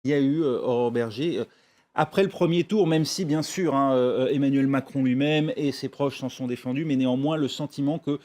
il y a eu, Aurore Berger, après le premier tour, même si bien sûr, hein, Emmanuel Macron lui-même et ses proches s'en sont défendus, mais néanmoins le sentiment que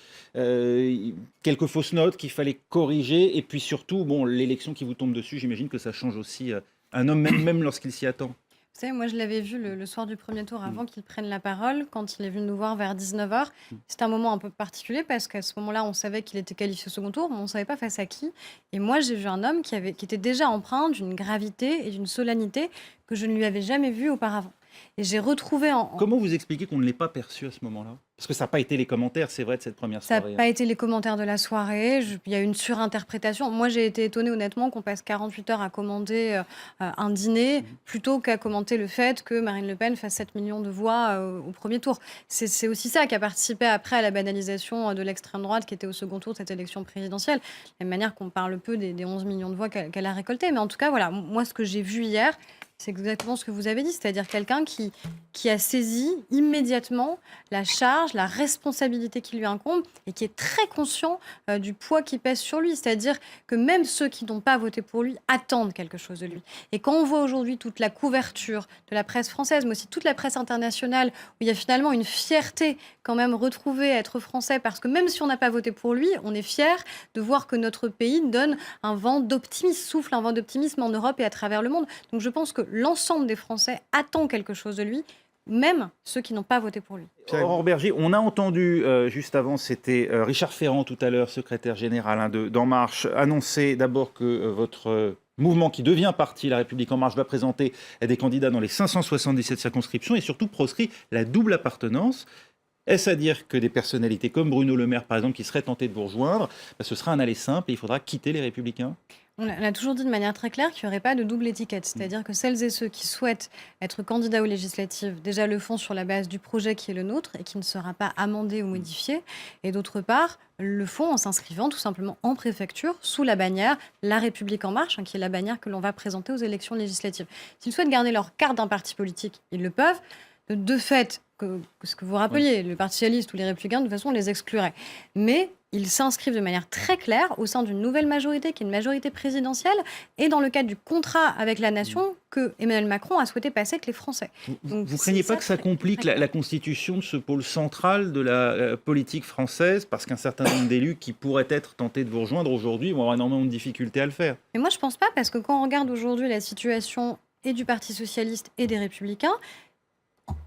quelques fausses notes qu'il fallait corriger, et puis surtout, bon, l'élection qui vous tombe dessus, j'imagine que ça change aussi un homme, même lorsqu'il s'y attend. Vous savez, moi, je l'avais vu le soir du premier tour, Mm. avant qu'il prenne la parole, quand il est venu nous voir vers 19h. Mm. C'était un moment un peu particulier parce qu'à ce moment-là, on savait qu'il était qualifié au second tour, mais on ne savait pas face à qui. Et moi, j'ai vu un homme qui était déjà empreint d'une gravité et d'une solennité que je ne lui avais jamais vue auparavant. Et j'ai retrouvé Comment vous expliquez qu'on ne l'ait pas perçu à ce moment-là? Parce que ça n'a pas été les commentaires, c'est vrai, de cette première Ça n'a soirée, hein. pas été les commentaires de la soirée. Il y a eu une surinterprétation. Moi, j'ai été étonnée, honnêtement, qu'on passe 48 heures à commander un dîner Mhm. plutôt qu'à commenter le fait que Marine Le Pen fasse 7 millions de voix au premier tour. C'est aussi ça qui a participé après à la banalisation de l'extrême droite qui était au second tour de cette élection présidentielle. De la même manière qu'on parle peu des 11 millions de voix qu'elle a récoltées. Mais en tout cas, voilà, moi, ce que j'ai vu hier, c'est exactement ce que vous avez dit, c'est-à-dire quelqu'un qui a saisi immédiatement la charge, la responsabilité qui lui incombe et qui est très conscient du poids qui pèse sur lui. C'est-à-dire que même ceux qui n'ont pas voté pour lui attendent quelque chose de lui. Et quand on voit aujourd'hui toute la couverture de la presse française, mais aussi toute la presse internationale, où il y a finalement une fierté quand même retrouvée à être français, parce que même si on n'a pas voté pour lui, on est fier de voir que notre pays donne un vent d'optimisme, souffle un vent d'optimisme en Europe et à travers le monde. Donc je pense que l'ensemble des Français attend quelque chose de lui, même ceux qui n'ont pas voté pour lui. Aurore Berger, on a entendu juste avant, c'était Richard Ferrand tout à l'heure, secrétaire général, hein, d'En Marche, annoncer d'abord que votre mouvement qui devient parti, La République En Marche, va présenter des candidats dans les 577 circonscriptions et surtout proscrit la double appartenance. Est-ce à dire que des personnalités comme Bruno Le Maire, par exemple, qui seraient tentées de vous rejoindre, ce sera un aller simple et il faudra quitter les Républicains? On a toujours dit de manière très claire qu'il n'y aurait pas de double étiquette. C'est-à-dire que celles et ceux qui souhaitent être candidats aux législatives, déjà le font sur la base du projet qui est le nôtre et qui ne sera pas amendé ou modifié. Et d'autre part, le font en s'inscrivant tout simplement en préfecture sous la bannière La République En Marche, qui est la bannière que l'on va présenter aux élections législatives. S'ils souhaitent garder leur carte d'un parti politique, ils le peuvent. De fait, ce que vous Oui. rappeliez, le Parti socialiste ou les Républicains, de toute façon, on les exclurait. Mais ils s'inscrivent de manière très claire au sein d'une nouvelle majorité, qui est une majorité présidentielle, et dans le cadre du contrat avec la nation que Emmanuel Macron a souhaité passer avec les Français. Donc, Vous c'est craignez pas ça que ça qui est complique très clair. la constitution de ce pôle central de la politique française, parce qu'un certain nombre d'élus qui pourraient être tentés de vous rejoindre aujourd'hui vont avoir énormément de difficultés à le faire? Mais moi, je pense pas, parce que quand on regarde aujourd'hui la situation et du Parti socialiste et des Républicains,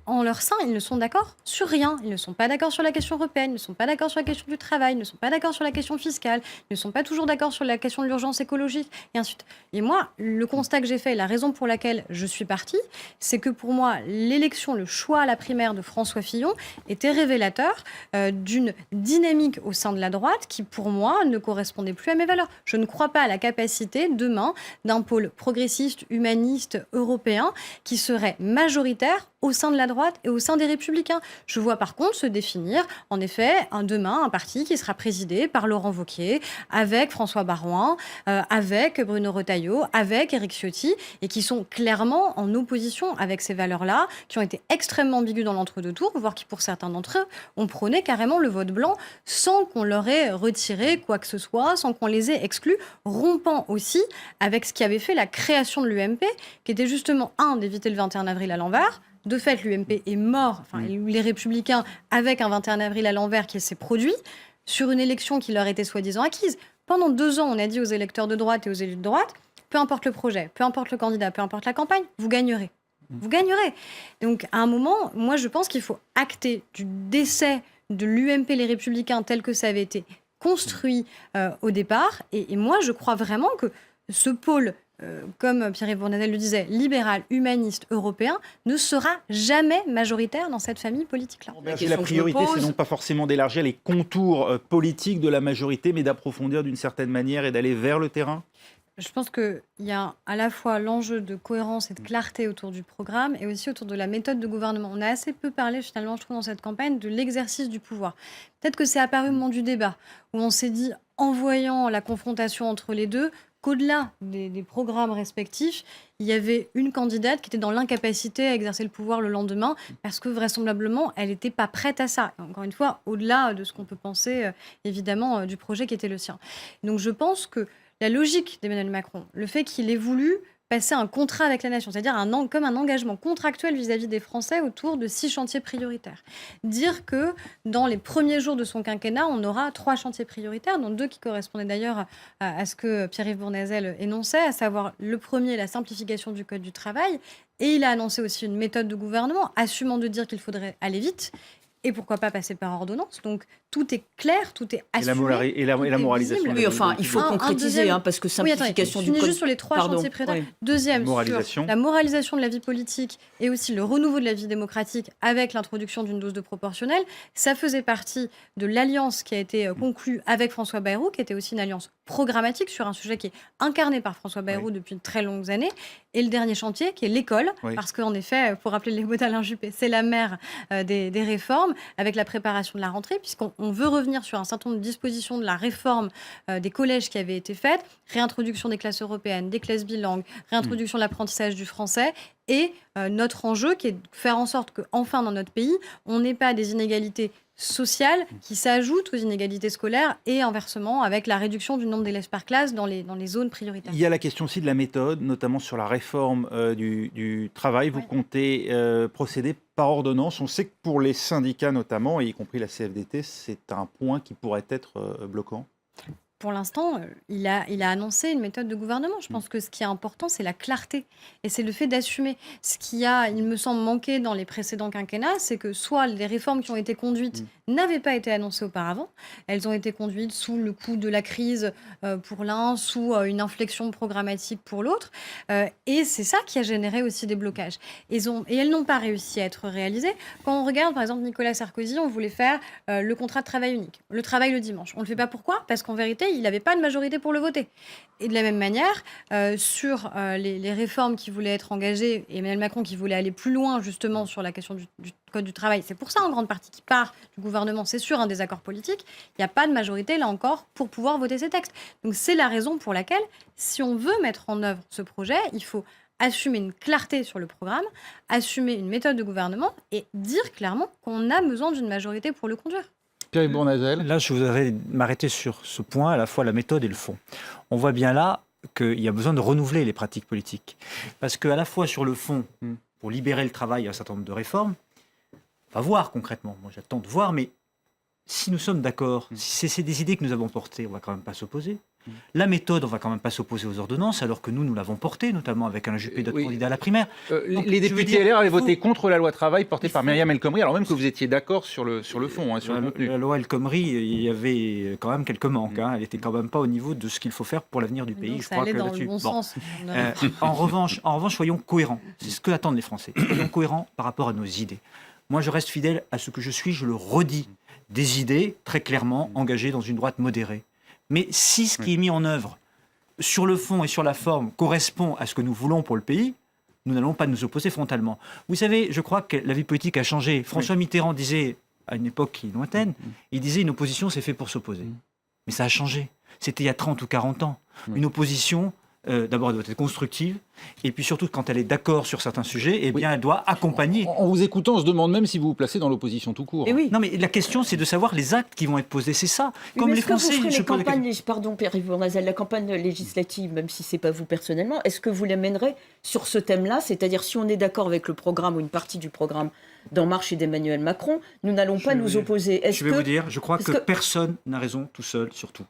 en leur sein, ils ne sont d'accord sur rien. Ils ne sont pas d'accord sur la question européenne, ils ne sont pas d'accord sur la question du travail, ils ne sont pas d'accord sur la question fiscale, ils ne sont pas toujours d'accord sur la question de l'urgence écologique, et ainsi de suite. Et moi, le constat que j'ai fait, la raison pour laquelle je suis partie, c'est que pour moi, l'élection, le choix à la primaire de François Fillon était révélateur d'une dynamique au sein de la droite qui, pour moi, ne correspondait plus à mes valeurs. Je ne crois pas à la capacité, demain, d'un pôle progressiste, humaniste, européen, qui serait majoritaire au sein de la droite et au sein des Républicains. Je vois par contre se définir, en effet, demain, un parti qui sera présidé par Laurent Wauquiez, avec François Baroin, avec Bruno Retailleau, avec Éric Ciotti, et qui sont clairement en opposition avec ces valeurs-là, qui ont été extrêmement ambiguës dans l'entre-deux tours, voire qui, pour certains d'entre eux, ont prôné carrément le vote blanc, sans qu'on leur ait retiré quoi que ce soit, sans qu'on les ait exclus, rompant aussi avec ce qui avait fait la création de l'UMP, qui était justement, d'éviter le 21 avril à l'envers. De fait, l'UMP est mort, les Républicains, avec un 21 avril à l'envers qui s'est produit, sur une élection qui leur était soi-disant acquise. Pendant 2 ans, on a dit aux électeurs de droite et aux élus de droite, peu importe le projet, peu importe le candidat, peu importe la campagne, vous gagnerez. Vous gagnerez. Donc, à un moment, moi, je pense qu'il faut acter du décès de l'UMP, les Républicains, tel que ça avait été construit au départ. Et moi, je crois vraiment que ce pôle, comme Pierre-Yves Bournadel le disait, libéral, humaniste, européen, ne sera jamais majoritaire dans cette famille politique-là. La priorité, c'est non pas forcément d'élargir les contours politiques de la majorité, mais d'approfondir d'une certaine manière et d'aller vers le terrain? Je pense qu'il y a à la fois l'enjeu de cohérence et de clarté autour du programme et aussi autour de la méthode de gouvernement. On a assez peu parlé finalement, je trouve, dans cette campagne de l'exercice du pouvoir. Peut-être que c'est apparu au moment du débat, où on s'est dit, en voyant la confrontation entre les deux, qu'au-delà des programmes respectifs, il y avait une candidate qui était dans l'incapacité à exercer le pouvoir le lendemain, parce que vraisemblablement, elle n'était pas prête à ça. Encore une fois, au-delà de ce qu'on peut penser, évidemment, du projet qui était le sien. Donc je pense que la logique d'Emmanuel Macron, le fait qu'il ait voulu passer un contrat avec la nation, c'est-à-dire comme un engagement contractuel vis-à-vis des Français autour de 6 chantiers prioritaires. Dire que dans les premiers jours de son quinquennat, on aura 3 chantiers prioritaires, dont 2 qui correspondaient d'ailleurs à ce que Pierre-Yves Bournazel énonçait, à savoir le premier, la simplification du Code du travail, et il a annoncé aussi une méthode de gouvernement, assumant de dire qu'il faudrait aller vite, et pourquoi pas passer par ordonnance. Donc tout est clair, tout est assumé. Et la moralisation. visible. Oui, enfin, il faut concrétiser, parce que simplification je du finis code... juste sur les 3 Pardon, chantiers prioritaires. oui. Deuxième, Moralisation. sur la moralisation de la vie politique et aussi le renouveau de la vie démocratique avec l'introduction d'une dose de proportionnelle. Ça faisait partie de l'alliance qui a été conclue avec François Bayrou, qui était aussi une alliance programmatique sur un sujet qui est incarné par François Bayrou depuis de très longues années. Et le dernier chantier, qui est l'école, parce qu'en effet, pour rappeler les mots d'Alain Juppé, c'est la mère des réformes, avec la préparation de la rentrée, puisqu'on veut revenir sur un certain nombre de dispositions de la réforme des collèges qui avaient été faites, réintroduction des classes européennes, des classes bilingues, réintroduction de l'apprentissage du français, et notre enjeu qui est de faire en sorte qu'enfin dans notre pays, on n'ait pas des inégalités sociales qui s'ajoutent aux inégalités scolaires et inversement avec la réduction du nombre d'élèves par classe dans les zones prioritaires. Il y a la question aussi de la méthode, notamment sur la réforme du travail. Vous comptez procéder par ordonnance. On sait que pour les syndicats notamment, et y compris la CFDT, c'est un point qui pourrait être bloquant. Pour l'instant, il a annoncé une méthode de gouvernement. Je pense que ce qui est important, c'est la clarté. Et c'est le fait d'assumer. Ce qui a, il me semble, manqué dans les précédents quinquennats, c'est que soit les réformes qui ont été conduites n'avaient pas été annoncées auparavant. Elles ont été conduites sous le coup de la crise pour l'un, sous une inflexion programmatique pour l'autre. Et c'est ça qui a généré aussi des blocages. Et elles n'ont pas réussi à être réalisées. Quand on regarde, par exemple, Nicolas Sarkozy, on voulait faire le contrat de travail unique, le travail le dimanche. On ne le fait pas pourquoi ? Parce qu'en vérité, il n'avait pas de majorité pour le voter. Et de la même manière, sur les réformes qui voulaient être engagées, et Emmanuel Macron qui voulait aller plus loin justement sur la question du Code du travail, c'est pour ça en grande partie qui part du gouvernement, c'est sur un désaccord politique, il n'y a pas de majorité là encore pour pouvoir voter ces textes. Donc c'est la raison pour laquelle, si on veut mettre en œuvre ce projet, il faut assumer une clarté sur le programme, assumer une méthode de gouvernement et dire clairement qu'on a besoin d'une majorité pour le conduire. Pierre Bournazel. Là, je voudrais m'arrêter sur ce point, à la fois la méthode et le fond. On voit bien là qu'il y a besoin de renouveler les pratiques politiques. Parce qu'à la fois sur le fond, pour libérer le travail, il y a un certain nombre de réformes. On va voir concrètement. Moi, j'attends de voir, mais si nous sommes d'accord, si c'est des idées que nous avons portées, on ne va quand même pas s'opposer. La méthode, on ne va quand même pas s'opposer aux ordonnances, alors que nous l'avons portée, notamment avec Alain Juppé, notre candidat à la primaire. Donc, les députés LR avaient voté contre la loi travail portée par Myriam El Khomri, alors même que vous étiez d'accord sur le fond, sur le contenu. La loi El Khomri, il y avait quand même quelques manques. Elle n'était quand même pas au niveau de ce qu'il faut faire pour l'avenir du pays. Donc, je ça crois allait que dans là-dessus. le bon sens. En revanche, soyons cohérents. C'est ce que attendent les Français. Soyons cohérents par rapport à nos idées. Moi, je reste fidèle à ce que je suis, je le redis. Des idées très clairement engagées dans une droite modérée. Mais si ce qui est mis en œuvre sur le fond et sur la forme correspond à ce que nous voulons pour le pays, nous n'allons pas nous opposer frontalement. Vous savez, je crois que la vie politique a changé. François Mitterrand disait, à une époque qui est lointaine, il disait une opposition c'est fait pour s'opposer. Mais ça a changé. C'était il y a 30 ou 40 ans. Une opposition, d'abord, elle doit être constructive, et puis surtout, quand elle est d'accord sur certains sujets, eh bien, elle doit accompagner. En vous écoutant, on se demande même si vous vous placez dans l'opposition tout court. Et oui. Non, mais la question, c'est de savoir les actes qui vont être posés. C'est ça. Oui, Comme mais les est-ce que vous Français, ferez je les pose la question. campagnes, pardon Pierre-Yves Bournazel, la campagne législative, même si c'est pas vous personnellement, est-ce que vous l'amènerez sur ce thème-là, c'est-à-dire si on est d'accord avec le programme ou une partie du programme d'En Marche et d'Emmanuel Macron, nous n'allons pas nous opposer. Je vais vous dire, je crois que personne n'a raison tout seul sur tout.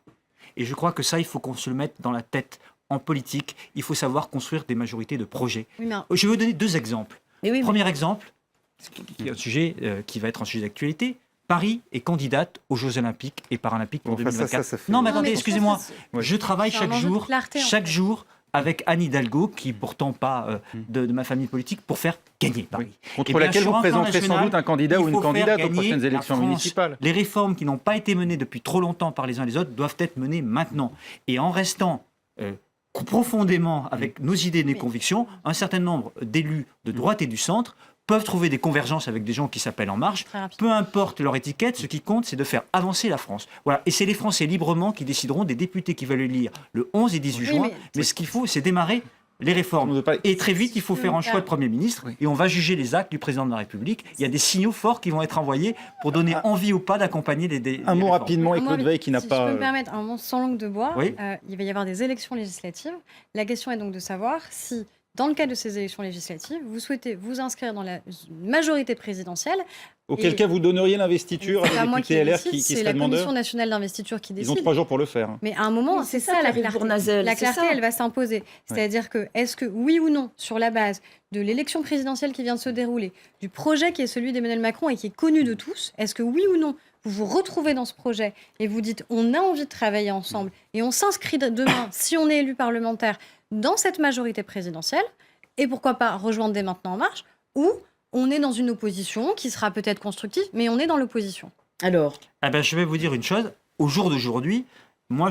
Et je crois que ça, il faut qu'on se le mette dans la tête. En politique, il faut savoir construire des majorités de projets. Oui, mais... Je vais vous donner 2 exemples. Oui, Premier exemple, qui est un sujet qui va être un sujet d'actualité. Paris est candidate aux Jeux Olympiques et Paralympiques pour 2024. Ça fait... Non, mais attendez, excusez-moi. Ouais. Je travaille chaque jour avec Anne Hidalgo, qui pourtant pas de ma famille politique, pour faire gagner Paris. Contre laquelle vous présenterez sans doute un candidat ou une candidate aux prochaines élections municipales. Les réformes qui n'ont pas été menées depuis trop longtemps par les uns et les autres doivent être menées maintenant. Et en restant profondément avec nos idées et nos convictions, un certain nombre d'élus de droite et du centre peuvent trouver des convergences avec des gens qui s'appellent En Marche. Peu importe leur étiquette, ce qui compte, c'est de faire avancer la France. Voilà. Et c'est les Français librement qui décideront des députés qui veulent élire le 11 et 18 juin. Mais ce qu'il faut, c'est démarrer les réformes. On ne veut pas- Et très vite, il faut faire un choix de Premier ministre Oui. et on va juger les actes du président de la République. Il y a des signaux forts qui vont être envoyés pour donner envie ou pas d'accompagner les Un mot réformes. rapidement, et Moi, Claude Veil qui n'a si pas... je peux me permettre un moment sans langue de bois, Oui. il va y avoir des élections législatives. La question est donc de savoir si, dans le cadre de ces élections législatives, vous souhaitez vous inscrire dans la majorité présidentielle. Auquel Et- cas vous donneriez l'investiture à C'est pas des moi députés LR décide, qui c'est seraient la Commission demandeurs. nationale d'investiture qui Ils décide. ont 3 jours pour le faire. Mais à un moment, Oui, c'est c'est ça, ça la Pierre-Yves clarté. Bournazel, La c'est clarté, ça. elle va s'imposer. C'est-à-dire que, est-ce que, oui ou non, sur la base de l'élection présidentielle qui vient de se dérouler, du projet qui est celui d'Emmanuel Macron et qui est connu de tous, est-ce que, oui ou non, vous vous retrouvez dans ce projet et vous dites on a envie de travailler ensemble et on s'inscrit demain, si on est élu parlementaire, dans cette majorité présidentielle, et pourquoi pas rejoindre dès maintenant En Marche, ou on est dans une opposition qui sera peut-être constructive, mais on est dans l'opposition. Alors, Ah ben, je vais vous dire une chose. Au jour d'aujourd'hui, moi,